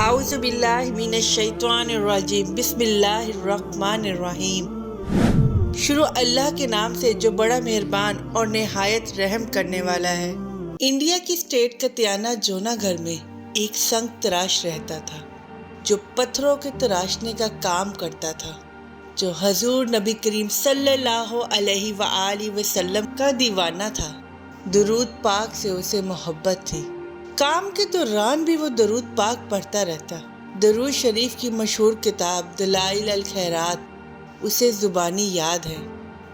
اعوذ باللہ من الشیطان الرجیم بسم اللہ الرحمن الرحیم۔ شروع اللہ کے نام سے جو بڑا مہربان اور نہایت رحم کرنے والا ہے۔ انڈیا کی اسٹیٹ کتیانا جونا گھر میں ایک سنگ تراش رہتا تھا جو پتھروں کے تراشنے کا کام کرتا تھا، جو حضور نبی کریم صلی اللہ علیہ وآلہ وسلم کا دیوانہ تھا۔ درود پاک سے اسے محبت تھی۔ کام کے دوران بھی وہ درود پاک پڑھتا رہتا۔ درود شریف کی مشہور کتاب دلائل الخیرات اسے زبانی یاد ہے۔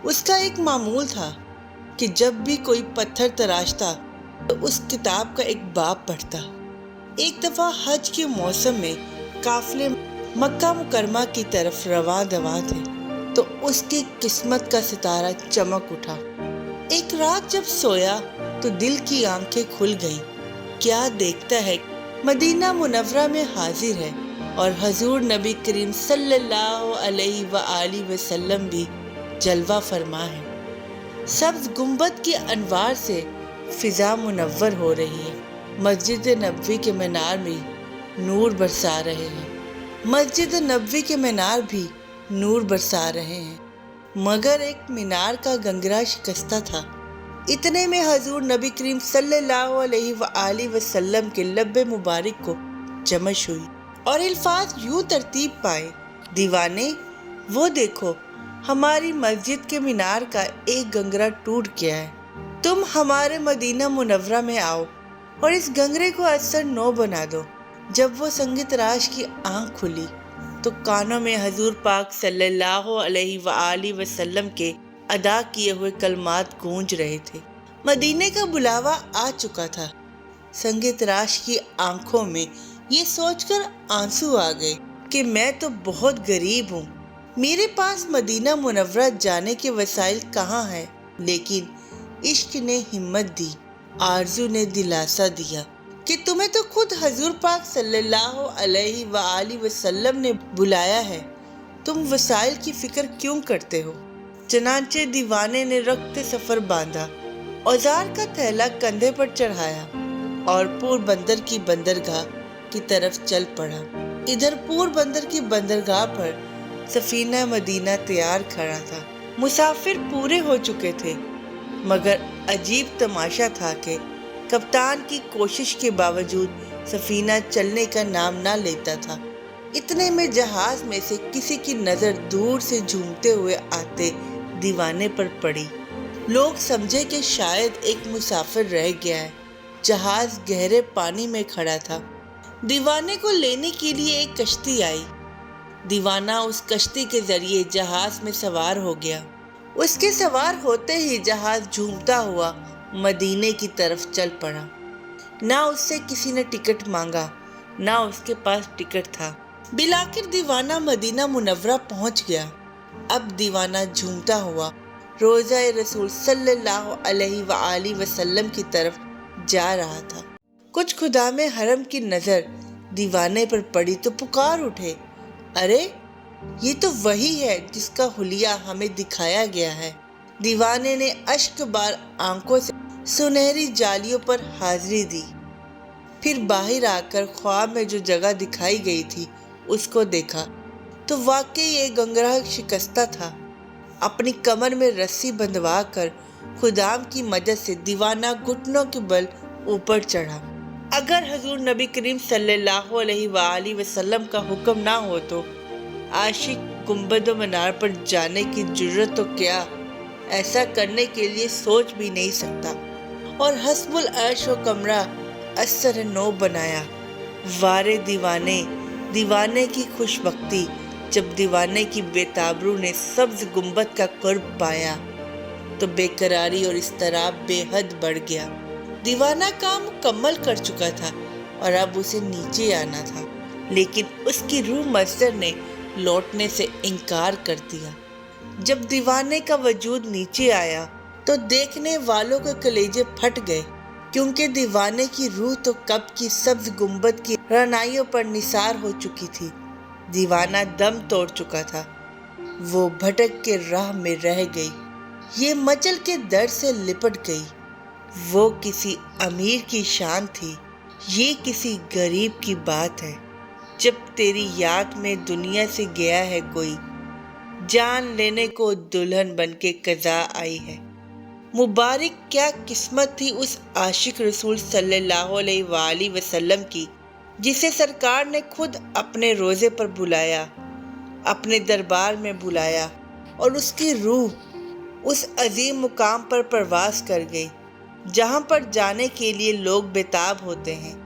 اس کا ایک معمول تھا کہ جب بھی کوئی پتھر تراشتا تو اس کتاب کا ایک باب پڑھتا۔ ایک دفعہ حج کے موسم میں قافلے مکہ مکرمہ کی طرف رواں دواں تھے تو اس کی قسمت کا ستارہ چمک اٹھا۔ ایک رات جب سویا تو دل کی آنکھیں کھل گئیں۔ کیا دیکھتا ہے، مدینہ منورہ میں حاضر ہے اور حضور نبی کریم صلی اللہ علیہ وآلہ وسلم بھی جلوہ فرما ہے۔ سبز گنبد کی انوار سے فضا منور ہو رہی ہے۔ مسجد نبوی کے مینار میں نور برسا رہے ہیں۔ مسجد نبوی کے مینار بھی نور برسا رہے ہیں، مگر ایک مینار کا گنگرا شکستہ تھا۔ اتنے میں حضور نبی کریم صلی اللہ علیہ وآلہ وسلم کے لب مبارک کو جمش ہوئی اور الفاظ یوں ترتیب پائے: دیوانے، وہ دیکھو ہماری مسجد کے مینار کا ایک گنگرا ٹوٹ گیا ہے۔ تم ہمارے مدینہ منورہ میں آؤ اور اس گنگرے کو اثر نو بنا دو۔ جب وہ سنگ تراش کی آنکھ کھلی تو کانوں میں حضور پاک صلی اللہ علیہ وآلہ وسلم کے ادا کیے ہوئے کلمات گونج رہے تھے۔ مدینے کا بلاوا آ چکا تھا۔ سنگ تراش کی آنکھوں میں یہ سوچ کر آنسو آ گئے کہ میں تو بہت غریب ہوں، میرے پاس مدینہ منورہ جانے کے وسائل کہاں ہیں۔ لیکن عشق نے ہمت دی، آرزو نے دلاسا دیا کہ تمہیں تو خود حضور پاک صلی اللہ علیہ وآلہ وسلم نے بلایا ہے، تم وسائل کی فکر کیوں کرتے ہو؟ چنانچہ دیوانے نے رخت سفر باندھا، اوزار کا تھیلا کندھے پر چڑھایا اور پور بندر کی بندرگاہ کی طرف چل پڑا۔ ادھر پور بندر کی بندرگاہ پر سفینہ مدینہ تیار کھڑا تھا۔ مسافر پورے ہو چکے تھے، مگر عجیب تماشا تھا کہ کپتان کی کوشش کے باوجود سفینہ چلنے کا نام نہ لیتا تھا۔ اتنے میں جہاز میں سے کسی کی نظر دور سے جھومتے ہوئے آتے دیوانے پر پڑی۔ لوگ سمجھے کہ شاید ایک مسافر رہ گیا ہے۔ جہاز گہرے پانی میں کھڑا تھا۔ دیوانے کو لینے کے لیے ایک کشتی آئی۔ دیوانہ اس کشتی کے ذریعے جہاز میں سوار ہو گیا۔ اس کے سوار ہوتے ہی جہاز جھومتا ہوا مدینے کی طرف چل پڑا۔ نہ اس سے کسی نے ٹکٹ مانگا، نہ اس کے پاس ٹکٹ تھا۔ بالآخر دیوانہ مدینہ منورہ پہنچ گیا۔ اب دیوانہ جھومتا ہوا روضہ رسول صلی اللہ علیہ وآلہ وسلم کی طرف جا رہا تھا۔ کچھ خدام حرم کی نظر دیوانے پر پڑی تو پکار اٹھے، ارے یہ تو وہی ہے جس کا حلیہ ہمیں دکھایا گیا ہے۔ دیوانے نے اشک بار آنکھوں سے سنہری جالیوں پر حاضری دی، پھر باہر آ کر خواب میں جو جگہ دکھائی گئی تھی اس کو دیکھا تو واقعی یہ گنگرا شکستہ تھا۔ اپنی کمر میں رسی بندھوا کر خدام کی مدد سے دیوانہ گھٹنوں کے بل اوپر چڑھا۔ اگر حضور نبی کریم صلی اللہ علیہ وآلہ وسلم کا حکم نہ ہو تو عاشق گنبد و مینار پر جانے کی جرت تو کیا، ایسا کرنے کے لیے سوچ بھی نہیں سکتا۔ اور حسب العرش و کمرہ اثر نو بنایا۔ وارے دیوانے، دیوانے کی خوش بختی جب دیوانے کی بے تابرو نے سبز گنبد کا قرب پایا تو بے قراری اور اضطراب بے حد بڑھ گیا۔ دیوانہ کام مکمل کر چکا تھا اور اب اسے نیچے آنا تھا، لیکن اس کی روح مصدر نے لوٹنے سے انکار کر دیا۔ جب دیوانے کا وجود نیچے آیا تو دیکھنے والوں کے کلیجے پھٹ گئے، کیونکہ دیوانے کی روح تو کب کی سبز گنبد کی رعنائیوں پر نثار ہو چکی تھی۔ دیوانہ دم توڑ چکا تھا، وہ بھٹک کے راہ میں رہ گئی، یہ مچل کے در سے لپٹ گئی۔ وہ کسی امیر کی شان تھی، یہ کسی غریب کی بات ہے۔ جب تیری یاد میں دنیا سے گیا ہے کوئی، جان لینے کو دلہن بن کے قضا آئی ہے۔ مبارک کیا قسمت تھی اس عاشق رسول صلی اللہ علیہ وآلہ وسلم کی، جسے سرکار نے خود اپنے روضے پر بلایا، اپنے دربار میں بلایا، اور اس کی روح اس عظیم مقام پر پرواز کر گئی جہاں پر جانے کے لیے لوگ بے تاب ہوتے ہیں۔